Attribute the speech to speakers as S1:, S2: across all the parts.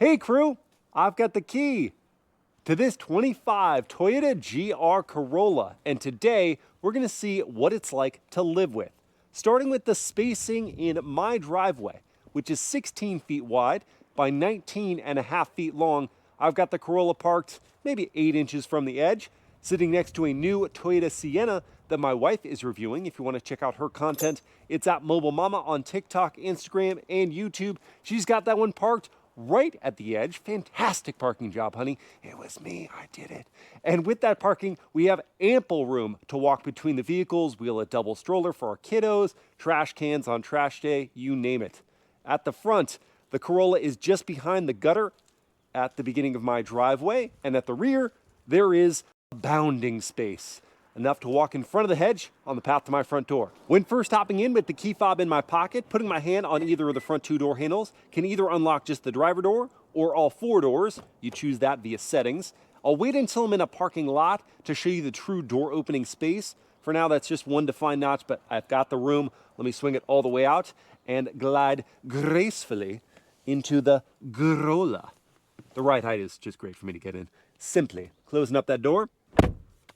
S1: Hey crew, I've got the key to this 25 Toyota GR Corolla, and today we're gonna see what it's like to live with. Starting with the spacing in my driveway, which is 16 feet wide by 19.5 feet long. I've got the Corolla parked maybe 8 inches from the edge, sitting next to a new Toyota Sienna that my wife is reviewing. If you want to check out her content, it's at Mobile Mama on TikTok, Instagram, and YouTube. She's got that one parked right at the edge. Fantastic parking job, honey. It was me, I did it. And with that parking, we have ample room to walk between the vehicles, wheel a double stroller for our kiddos, trash cans on trash day, you name it. At the front, the Corolla is just behind the gutter at the beginning of my driveway, and at the rear, there is abounding space, enough to walk in front of the hedge on the path to my front door. When first hopping in with the key fob in my pocket, putting my hand on either of the front 2 door handles can either unlock just the driver door or all 4 doors. You choose that via settings. I'll wait until I'm in a parking lot to show you the true door opening space. For now, that's just one defined notch, but I've got the room. Let me swing it all the way out and glide gracefully into the Corolla. The right height is just great for me to get in. Simply closing up that door.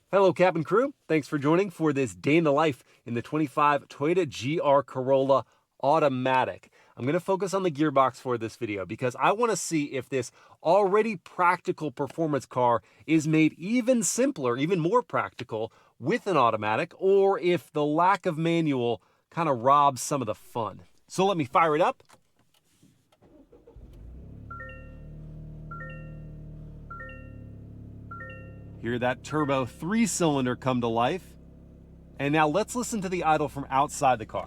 S1: Hello, cabin crew. Thanks for joining for this day in the life in the 25 Toyota GR Corolla Automatic. I'm going to focus on the gearbox for this video because I want to see if this already practical performance car is made even simpler, even more practical with an automatic, or if the lack of manual kind of robs some of the fun. So let me fire it up. Hear that turbo 3-cylinder come to life. And now let's listen to the idle from outside the car.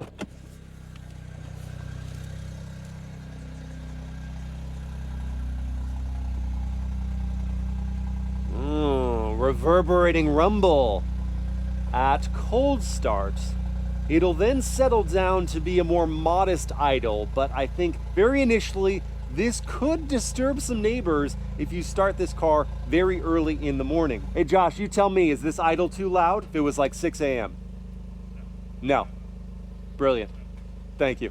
S1: Reverberating rumble. At cold start, it'll then settle down to be a more modest idle, but I think very initially, this could disturb some neighbors if you start this car very early in the morning. Hey Josh, you tell me, is this idle too loud if it was like 6 a.m.? No. Brilliant. Thank you.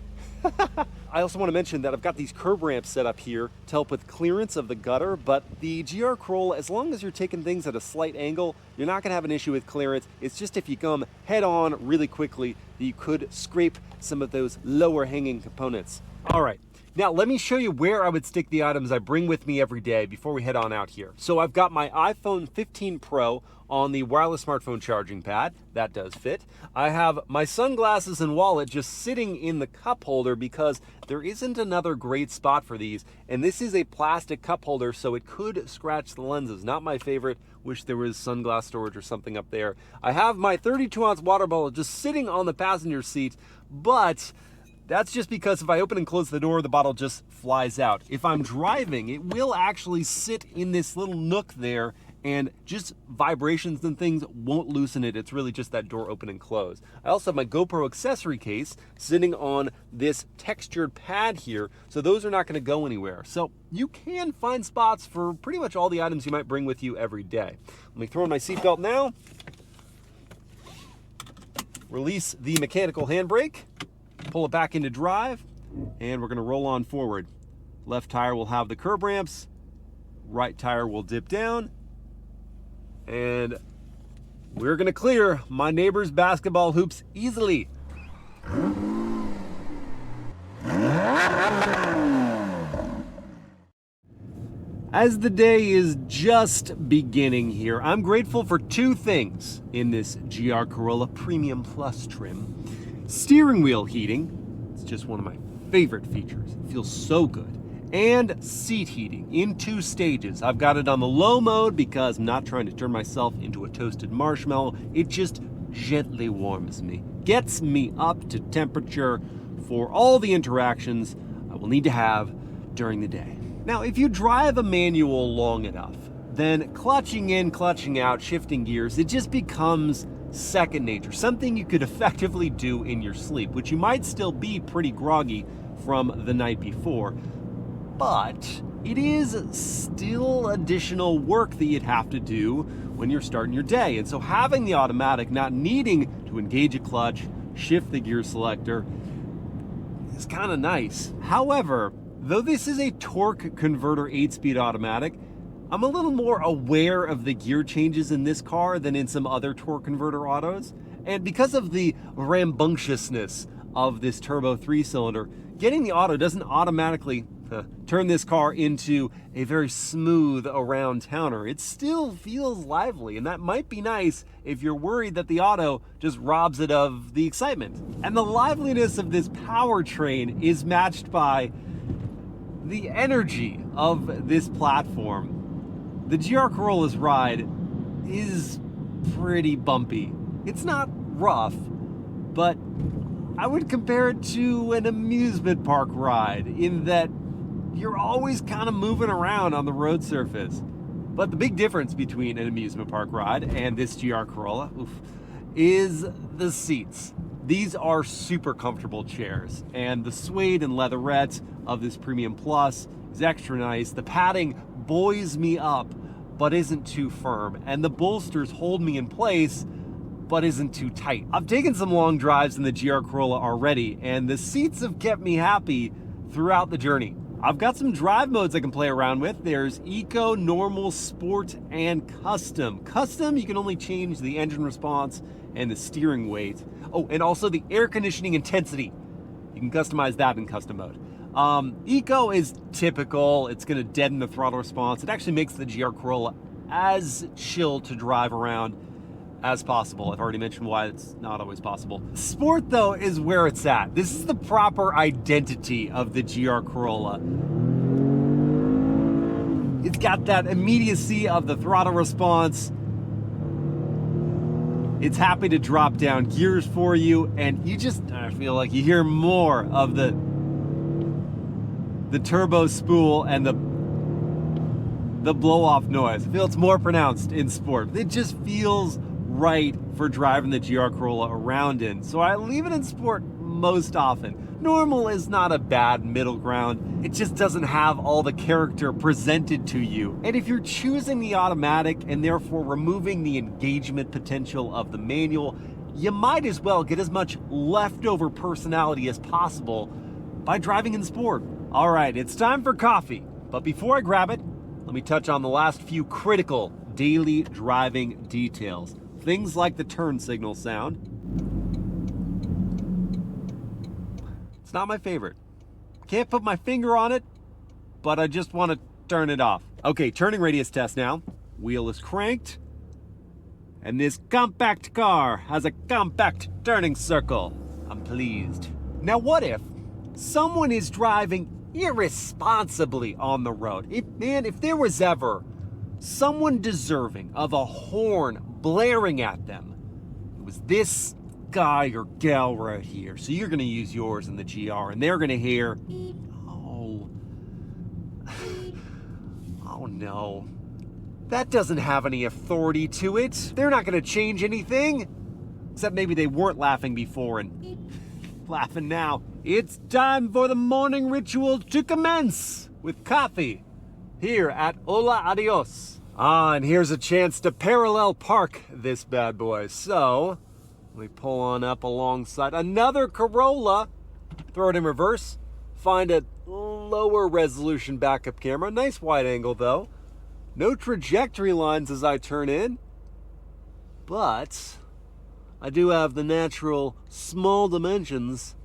S1: I also want to mention that I've got these curb ramps set up here to help with clearance of the gutter, but the GR Corolla, as long as you're taking things at a slight angle, you're not going to have an issue with clearance. It's just if you come head on really quickly, that you could scrape some of those lower hanging components. All right. Now, let me show you where I would stick the items I bring with me every day before we head on out here. So I've got my iPhone 15 Pro on the wireless smartphone charging pad. That does fit. I have my sunglasses and wallet just sitting in the cup holder because there isn't another great spot for these. And this is a plastic cup holder, so it could scratch the lenses. Not my favorite. Wish there was sunglass storage or something up there. I have my 32-ounce water bottle just sitting on the passenger seat, but that's just because if I open and close the door, the bottle just flies out. If I'm driving, it will actually sit in this little nook there, and just vibrations and things won't loosen it. It's really just that door open and close. I also have my GoPro accessory case sitting on this textured pad here, so those are not going to go anywhere. So you can find spots for pretty much all the items you might bring with you every day. Let me throw in my seatbelt now. Release the mechanical handbrake. Pull it back into drive, and we're going to roll on forward. Left tire will have the curb ramps, right tire will dip down, and we're going to clear my neighbor's basketball hoops easily. As the day is just beginning here, I'm grateful for 2 things in this GR Corolla Premium Plus trim. Steering wheel heating, it's just one of my favorite features. It feels so good. And seat heating in 2 stages. I've got it on the low mode because I'm not trying to turn myself into a toasted marshmallow. It just gently warms me, gets me up to temperature for all the interactions I will need to have during the day. Now, if you drive a manual long enough, then clutching in, clutching out, shifting gears, it just becomes second nature, something you could effectively do in your sleep, which you might still be pretty groggy from the night before, but it is still additional work that you'd have to do when you're starting your day. And so having the automatic, not needing to engage a clutch, shift the gear selector, is kind of nice. However, Though this is a torque converter 8-speed automatic, I'm a little more aware of the gear changes in this car than in some other torque converter autos. And because of the rambunctiousness of this turbo 3-cylinder, getting the auto doesn't automatically turn this car into a very smooth around-towner. It still feels lively, and that might be nice if you're worried that the auto just robs it of the excitement. And the liveliness of this powertrain is matched by the energy of this platform. The GR Corolla's ride is pretty bumpy. It's not rough, but I would compare it to an amusement park ride in that you're always kind of moving around on the road surface. But the big difference between an amusement park ride and this GR Corolla is the seats. These are super comfortable chairs, and the suede and leatherette of this Premium Plus is extra nice. The padding buoys me up, but isn't too firm, and the bolsters hold me in place, but isn't too tight. I've taken some long drives in the GR Corolla already, and the seats have kept me happy throughout the journey. I've got some drive modes I can play around with. There's Eco, Normal, Sport, and Custom. Custom, you can only change the engine response and the steering weight. Oh, and also the air conditioning intensity. You can customize that in custom mode. Eco is typical. It's gonna deaden the throttle response. It actually makes the GR Corolla as chill to drive around as possible. I've already mentioned why it's not always possible. Sport, though, is where it's at. This is the proper identity of the GR Corolla. It's got that immediacy of the throttle response. It's happy to drop down gears for you, and you just, I feel like you hear more of the turbo spool and the blow-off noise. I feel it's more pronounced in Sport. It just feels right for driving the GR Corolla around in, so I leave it in Sport most often. Normal is not a bad middle ground. It just doesn't have all the character presented to you. And if you're choosing the automatic and therefore removing the engagement potential of the manual, you might as well get as much leftover personality as possible by driving in Sport. All right, it's time for coffee. But before I grab it, let me touch on the last few critical daily driving details. Things like the turn signal sound. It's not my favorite. Can't put my finger on it, but I just want to turn it off. Okay, turning radius test now. Wheel is cranked. And this compact car has a compact turning circle. I'm pleased. Now what if someone is driving irresponsibly on the road? If there was ever someone deserving of a horn blaring at them, it was this guy or gal right here. So you're gonna use yours in the GR and they're gonna hear, oh no, that doesn't have any authority to it. They're not gonna change anything, except maybe they weren't laughing before and laughing now. It's time for the morning ritual to commence with coffee here at Hola Adios. And here's a chance to parallel park this bad boy. So we pull on up alongside another Corolla, throw it in reverse, find a lower resolution backup camera. Nice wide angle though. No trajectory lines as I turn in, but I do have the natural small dimensions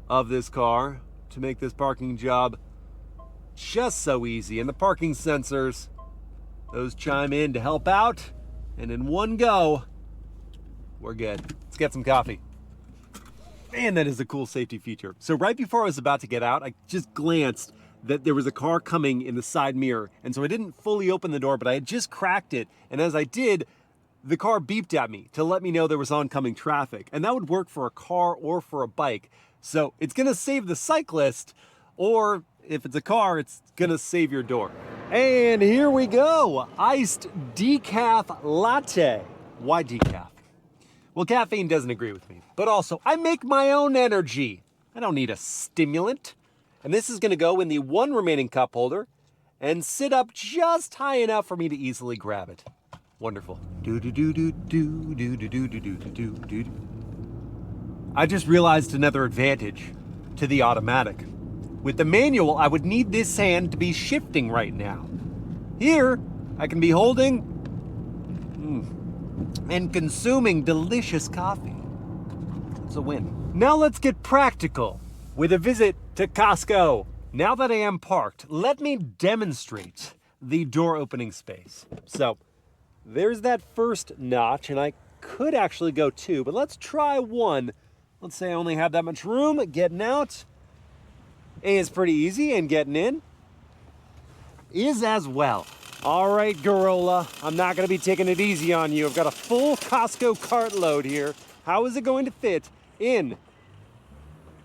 S1: of this car to make this parking job just so easy. And the parking sensors, those chime in to help out, and in one go, we're good. Let's get some coffee. Man, that is a cool safety feature. So right before I was about to get out, I just glanced that there was a car coming in the side mirror. And so I didn't fully open the door, but I had just cracked it. And as I did, the car beeped at me to let me know there was oncoming traffic. And that would work for a car or for a bike. So it's gonna save the cyclist, or if it's a car, it's gonna save your door. And here we go, iced decaf latte. Why decaf? Well, caffeine doesn't agree with me, but also I make my own energy. I don't need a stimulant. And this is gonna go in the one remaining cup holder and sit up just high enough for me to easily grab it. Wonderful. I just realized another advantage to the automatic. With the manual, I would need this hand to be shifting right now. Here, I can be holding and consuming delicious coffee. It's a win. Now let's get practical with a visit to Costco. Now that I am parked, let me demonstrate the door opening space. So there's that first notch, and I could actually go 2, but let's try 1. Let's say I only have that much room. Getting out is pretty easy, and getting in is as well. All right, Corolla, I'm not gonna be taking it easy on you. I've got a full Costco cart load here. How is it going to fit in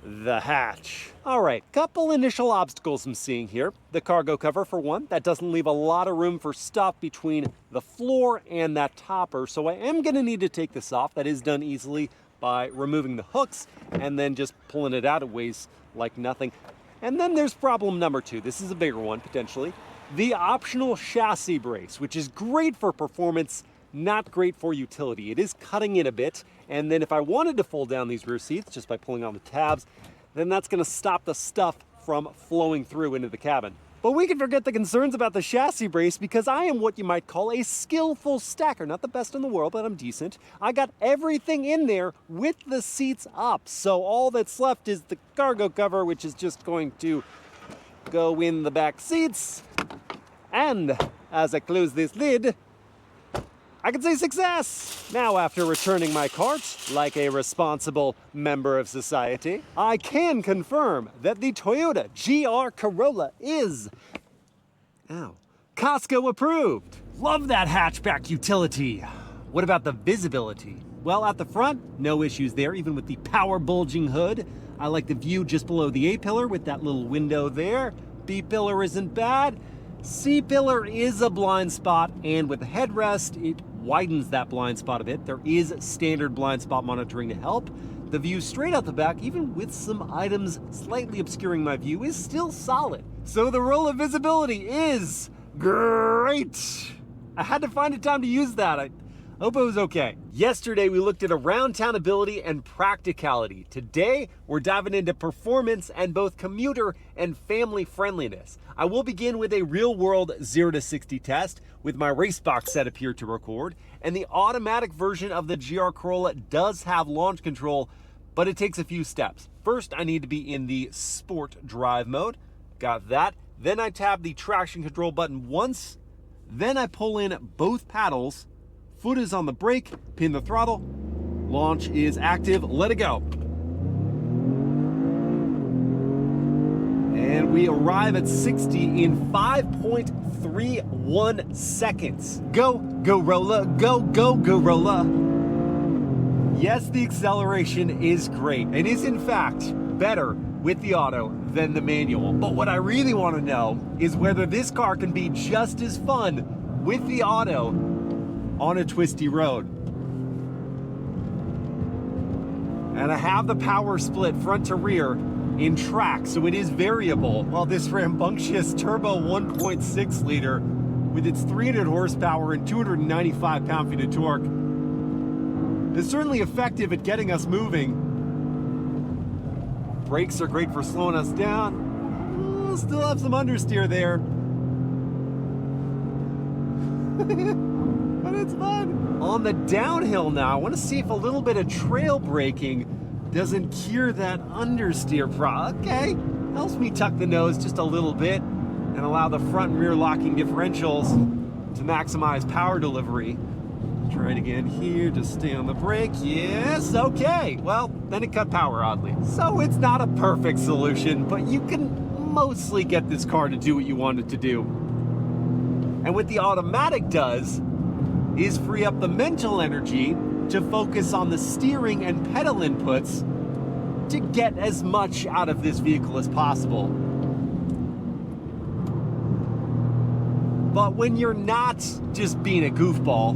S1: the hatch? All right, couple initial obstacles I'm seeing here. The cargo cover, for one, that doesn't leave a lot of room for stuff between the floor and that topper, so I am gonna need to take this off. That is done easily by removing the hooks and then just pulling it out. It weighs like nothing. And then there's problem number 2. This is a bigger one, potentially. The optional chassis brace, which is great for performance, not great for utility. It is cutting it a bit, and then if I wanted to fold down these rear seats just by pulling on the tabs, then that's gonna stop the stuff from flowing through into the cabin. But we can forget the concerns about the chassis brace because I am what you might call a skillful stacker. Not the best in the world, but I'm decent. I got everything in there with the seats up. So all that's left is the cargo cover, which is just going to go in the back seats. And as I close this lid, I can say success! Now, after returning my cart, like a responsible member of society, I can confirm that the Toyota GR Corolla is, Costco approved. Love that hatchback utility. What about the visibility? Well, at the front, no issues there, even with the power bulging hood. I like the view just below the A-pillar with that little window there. B-pillar isn't bad. C-pillar is a blind spot, and with the headrest, it widens that blind spot a bit. There is standard blind spot monitoring to help. The view straight out the back, even with some items slightly obscuring my view, is still solid. So the roll of visibility is great. I had to find a time to use that. I hope it was okay. Yesterday, we looked at around town ability and practicality. Today, we're diving into performance and both commuter and family friendliness. I will begin with a real world 0 to 60 test with my race box setup here to record. And the automatic version of the GR Corolla does have launch control, but it takes a few steps. First, I need to be in the sport drive mode. Got that. Then I tab the traction control button once. Then I pull in both paddles. Foot is on the brake, pin the throttle. Launch is active, let it go. And we arrive at 60 in 5.31 seconds. Go, Corolla, go, Corolla. Yes, the acceleration is great. It is in fact better with the auto than the manual. But what I really want to know is whether this car can be just as fun with the auto on a twisty road. And I have the power split front to rear in track, so it is variable, while this rambunctious turbo 1.6 liter with its 300 horsepower and 295 pound-feet of torque is certainly effective at getting us moving. Brakes are great for slowing us down. We'll still have some understeer there. But it's fun. On the downhill now, I want to see if a little bit of trail braking doesn't cure that understeer problem. Okay, helps me tuck the nose just a little bit and allow the front and rear locking differentials to maximize power delivery. Try it again here, just stay on the brake. Yes, okay. Well, then it cut power oddly. So it's not a perfect solution, but you can mostly get this car to do what you want it to do. And what the automatic does is free up the mental energy to focus on the steering and pedal inputs to get as much out of this vehicle as possible. But when you're not just being a goofball,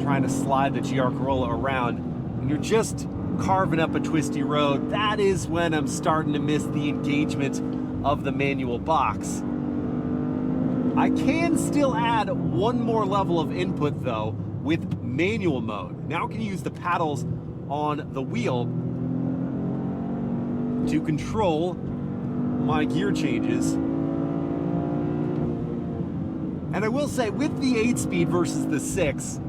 S1: trying to slide the GR Corolla around, and you're just carving up a twisty road, that is when I'm starting to miss the engagement of the manual box. I can still add one more level of input though with manual mode. Now I can use the paddles on the wheel to control my gear changes. And I will say, with the 8-speed versus the 6,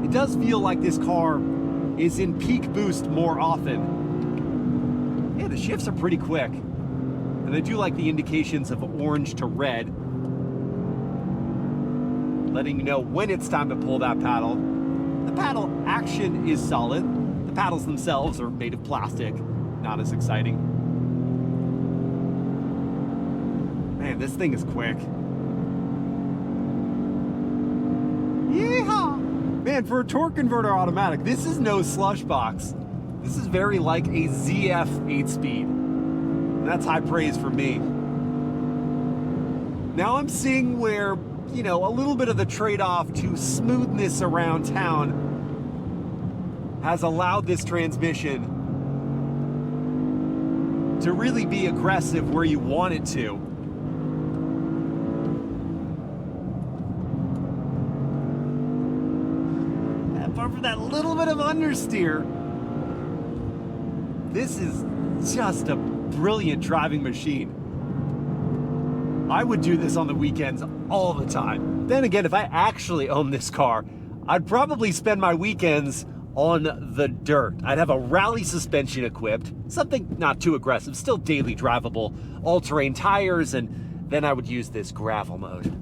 S1: it does feel like this car is in peak boost more often. Yeah, the shifts are pretty quick. And I do like the indications of orange to red, letting you know when it's time to pull that paddle. The paddle action is solid. The paddles themselves are made of plastic, not as exciting. Man, this thing is quick. Yeehaw! Man, for a torque converter automatic, this is no slush box. This is very like a ZF 8-speed. And that's high praise for me. Now I'm seeing where, you know, a little bit of the trade-off to smoothness around town has allowed this transmission to really be aggressive where you want it to. Apart from that little bit of understeer, this is just a brilliant driving machine. I would do this on the weekends all the time. Then again, if I actually owned this car, I'd probably spend my weekends on the dirt. I'd have a rally suspension equipped, something not too aggressive, still daily drivable, all-terrain tires, and then I would use this gravel mode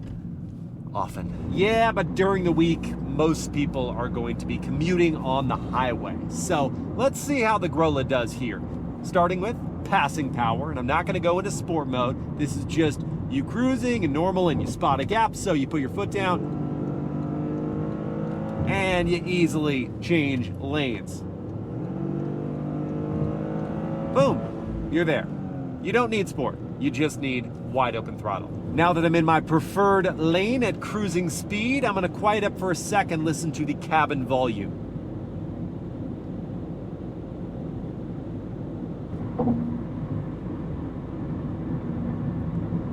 S1: often. Yeah, but during the week, most people are going to be commuting on the highway. So let's see how the Corolla does here. Starting with passing power, and I'm not gonna go into sport mode. This is just you cruising and normal, and you spot a gap, so you put your foot down and you easily change lanes. Boom, you're there. You don't need sport, you just need wide open throttle. Now that I'm in my preferred lane at cruising speed, I'm gonna quiet up for a second, listen to the cabin volume.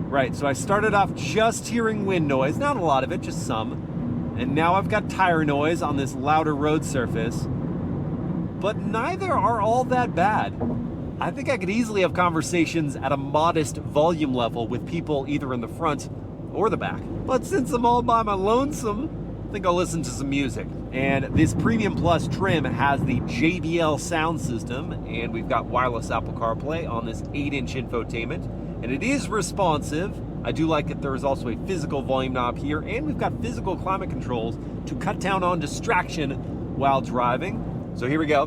S1: Right, so I started off just hearing wind noise, not a lot of it, just some. And now I've got tire noise on this louder road surface. But neither are all that bad. I think I could easily have conversations at a modest volume level with people either in the front or the back. But since I'm all by my lonesome, I think I'll listen to some music. And this Premium Plus trim has the JBL sound system, and we've got wireless Apple CarPlay on this 8-inch infotainment. And it is responsive. I do like that there is also a physical volume knob here, and we've got physical climate controls to cut down on distraction while driving. So here we go.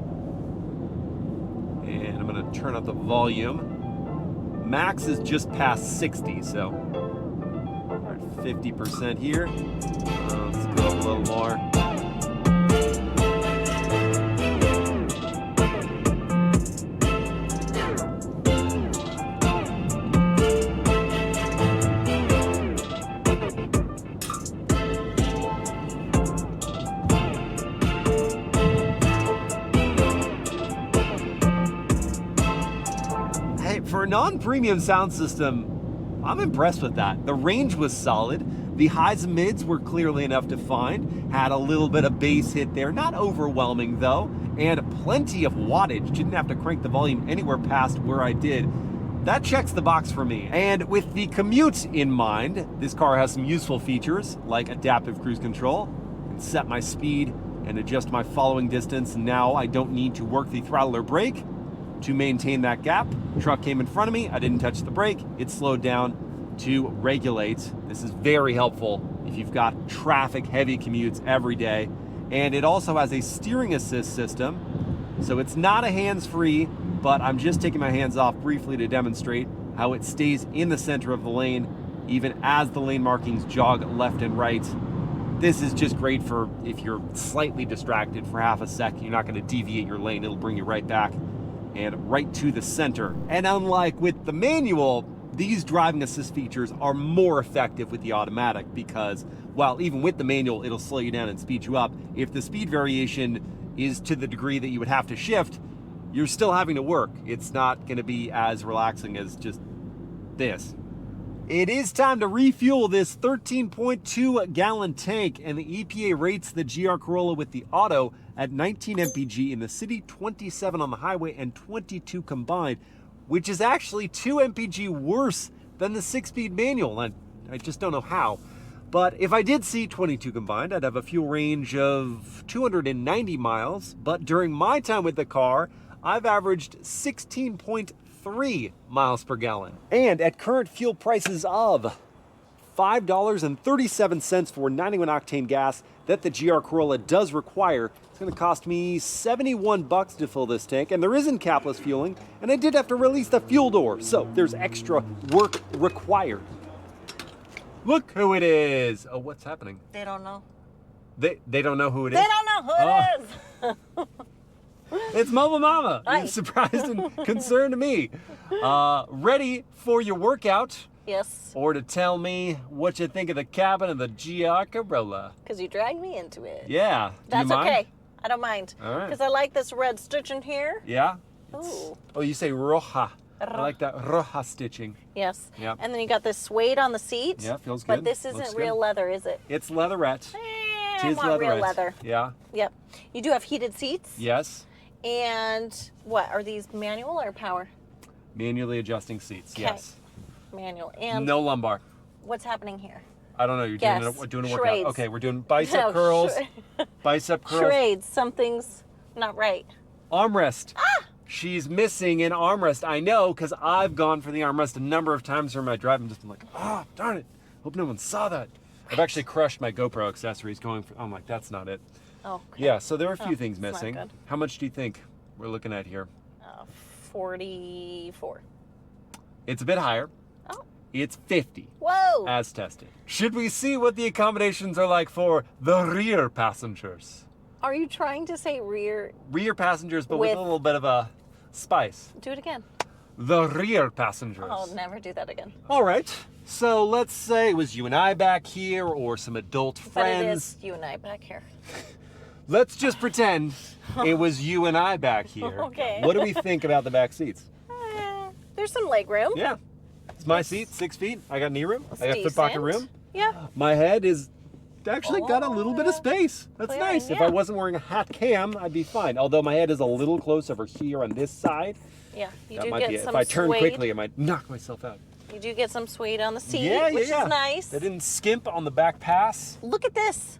S1: And I'm gonna turn up the volume. Max is just past 60, so we're at 50% here. Let's go up a little more. For a non-premium sound system, I'm impressed with that. The range was solid. The highs and mids were clearly enough to find. Had a little bit of bass hit there, not overwhelming though, and plenty of wattage. Didn't have to crank the volume anywhere past where I did. That checks the box for me. And with the commute in mind, this car has some useful features like adaptive cruise control. I can set my speed and adjust my following distance. Now I don't need to work the throttle or brake to maintain that gap. Truck came in front of me, I didn't touch the brake, it slowed down to regulate. This is very helpful if you've got traffic heavy commutes every day. And it also has a steering assist system, so it's not a hands-free, but I'm just taking my hands off briefly to demonstrate how it stays in the center of the lane even as the lane markings jog left and right. This is just great for if you're slightly distracted for half a second. You're not going to deviate your lane, it'll bring you right back and right to the center. And unlike with the manual, these driving assist features are more effective with the automatic because while even with the manual, it'll slow you down and speed you up. If the speed variation is to the degree that you would have to shift, you're still having to work. It's not gonna be as relaxing as just this. It is time to refuel this 13.2 gallon tank, and the EPA rates the GR Corolla with the auto at 19 mpg in the city, 27 on the highway, and 22 combined. which is actually 2 mpg worse than the 6-speed manual. And I just don't know how. But if I did see 22 combined, I'd have a fuel range of 290 miles. But during my time with the car, I've averaged 16.3 miles per gallon. And at current fuel prices of $5.37 for 91 octane gas that the GR Corolla does require, it's going to cost me $71 to fill this tank, and there isn't capless fueling, and I did have to release the fuel door, so there's extra work required. Look who it is. Oh, what's happening?
S2: They don't know.
S1: They don't know who it is?
S2: They don't know who it is.
S1: It's Mobile Mama.
S2: Hi.
S1: You're surprised and concerned to me. Ready for your workout?
S2: Yes.
S1: Or to tell me what you think of the cabin of the GR Corolla?
S2: Because you dragged me into it.
S1: Yeah. Do
S2: That's
S1: you mind?
S2: okay. I don't mind.
S1: All right.
S2: Because I like this red stitching here.
S1: Yeah?
S2: Ooh.
S1: Oh, you say roja. I like that roja stitching.
S2: Yes.
S1: Yeah.
S2: And then you got this suede on the seat.
S1: Yeah, feels
S2: But
S1: good.
S2: this
S1: Looks
S2: isn't
S1: good.
S2: real leather, is it?
S1: It's leatherette.
S2: I
S1: Tis
S2: want real
S1: leatherette.
S2: leather.
S1: Yeah.
S2: Yep. You do have heated seats.
S1: Yes.
S2: And what, are these manual or power?
S1: Manually adjusting seats.
S2: Okay.
S1: Yes.
S2: Manual. And
S1: No lumbar.
S2: what's happening here?
S1: I don't know. You're
S2: Guess.
S1: doing a workout.
S2: Charades.
S1: Okay, we're doing bicep
S2: No,
S1: curls. Bicep curls.
S2: Charades. Something's not right.
S1: Armrest. She's missing an armrest. I know, because I've gone for the armrest a number of times during my drive and just been like, ah, darn it. Hope no one saw that. I've actually crushed my GoPro accessories going for, I'm like, that's not it.
S2: Oh, okay.
S1: Yeah, so there are a few things
S2: that's not
S1: missing.
S2: good.
S1: How much do you think we're looking at here?
S2: 44.
S1: It's a bit higher.
S2: Oh.
S1: It's 50
S2: Whoa.
S1: as tested. Should we see what the accommodations are like for the rear passengers?
S2: Are you trying to say rear?
S1: Rear passengers, but with
S2: With-
S1: a little bit of a spice.
S2: Do it again.
S1: The rear passengers.
S2: I'll never do that again.
S1: All right. So let's say it was you and I back here or some adult
S2: But
S1: friends.
S2: it is you and I back here.
S1: Let's just pretend it was you and I back here.
S2: Okay.
S1: What do we think about the back seats?
S2: There's some leg room.
S1: Yeah. It's my seat, 6 feet. I got knee room.
S2: It's
S1: I got foot pocket
S2: decent.
S1: room.
S2: Yeah.
S1: My head is actually got a little bit of space. That's
S2: Clearing,
S1: nice. If
S2: yeah.
S1: I wasn't wearing a hat cam, I'd be fine. Although my head is a little close over here on this side.
S2: Yeah. You
S1: That
S2: do
S1: might
S2: get
S1: be it.
S2: some
S1: If I turn
S2: suede.
S1: quickly, I might knock myself out.
S2: You do get some suede on the seat,
S1: Yeah,
S2: which
S1: yeah.
S2: is nice.
S1: They didn't skimp on the back pass.
S2: Look at this.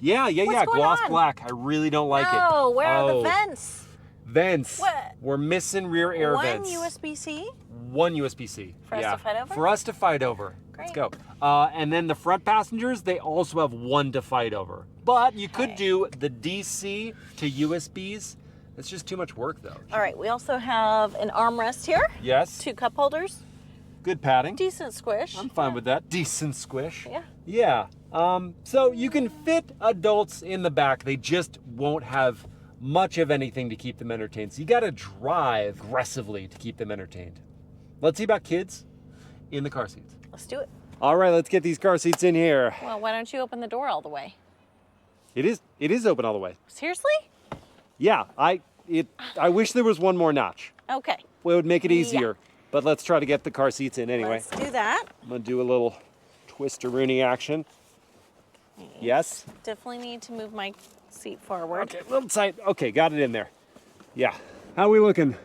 S1: Yeah.
S2: What's going
S1: Gloss
S2: on?
S1: black. I really don't like it.
S2: Oh, where are the vents?
S1: Vents.
S2: What?
S1: We're missing rear air
S2: One
S1: vents.
S2: USB-C.
S1: One USB-C.
S2: For us to fight over?
S1: For us to fight over. Let's
S2: Great.
S1: go. And then the front passengers, they also have one to fight over. But you could do the DC to USBs. It's just too much work, though.
S2: All right. We also have an armrest here.
S1: Yes.
S2: 2 cup holders.
S1: Good padding.
S2: Decent squish.
S1: I'm fine with that. Decent squish.
S2: Yeah.
S1: Yeah. So you can fit adults in the back. They just won't have much of anything to keep them entertained. So you got to drive aggressively to keep them entertained. Let's see about kids in the car seats.
S2: Let's do it.
S1: All right, let's get these car seats in here.
S2: Well, why don't you open the door all the way?
S1: It is open all the way.
S2: Seriously?
S1: Yeah, I wish there was one more notch.
S2: Okay.
S1: It would make it easier. But let's try to get the car seats in anyway.
S2: Let's do that.
S1: I'm gonna do a little twist-a-rooney action. Yes.
S2: Definitely need to move my seat forward.
S1: Okay, a little tight. Okay, got it in there. Yeah. How are we looking?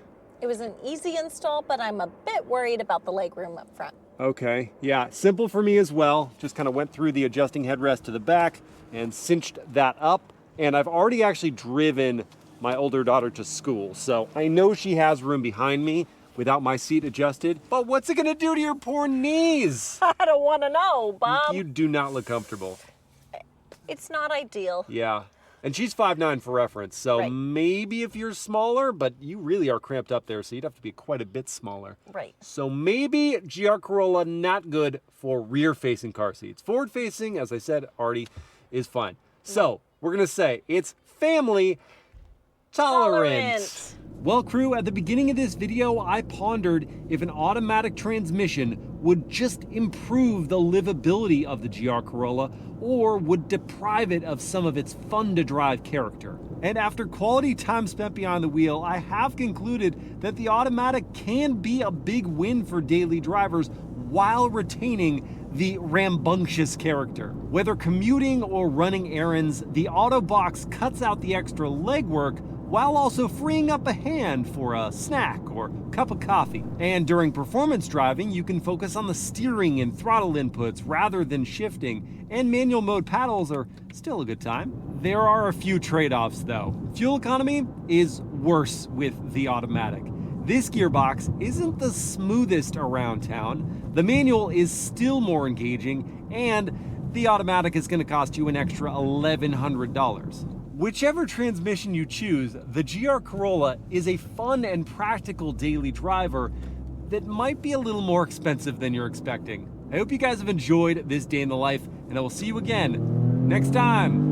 S2: It was an easy install, but I'm a bit worried about the leg room up front.
S1: Okay, yeah, simple for me as well. Just kind of went through the adjusting headrest to the back and cinched that up. And I've already actually driven my older daughter to school, so I know she has room behind me without my seat adjusted. But what's it gonna do to your poor knees?
S2: I don't want to know, Bob.
S1: You do not look comfortable.
S2: It's not ideal.
S1: Yeah. And she's 5'9" for reference, so
S2: Right.
S1: maybe if you're smaller, but you really are cramped up there, so you'd have to be quite a bit smaller.
S2: Right.
S1: So maybe GR Corolla not good for rear-facing car seats. Forward-facing, as I said already, is fine. So we're gonna say it's family tolerant. Well, crew, at the beginning of this video, I pondered if an automatic transmission would just improve the livability of the GR Corolla or would deprive it of some of its fun-to-drive character. And after quality time spent behind the wheel, I have concluded that the automatic can be a big win for daily drivers while retaining the rambunctious character. Whether commuting or running errands, the Autobox cuts out the extra legwork while also freeing up a hand for a snack or cup of coffee. And during performance driving, you can focus on the steering and throttle inputs rather than shifting, and manual mode paddles are still a good time. There are a few trade-offs though. Fuel economy is worse with the automatic. This gearbox isn't the smoothest around town, the manual is still more engaging, and the automatic is going to cost you an extra $1,100. Whichever transmission you choose, the GR Corolla is a fun and practical daily driver that might be a little more expensive than you're expecting. I hope you guys have enjoyed this day in the life, and I will see you again next time.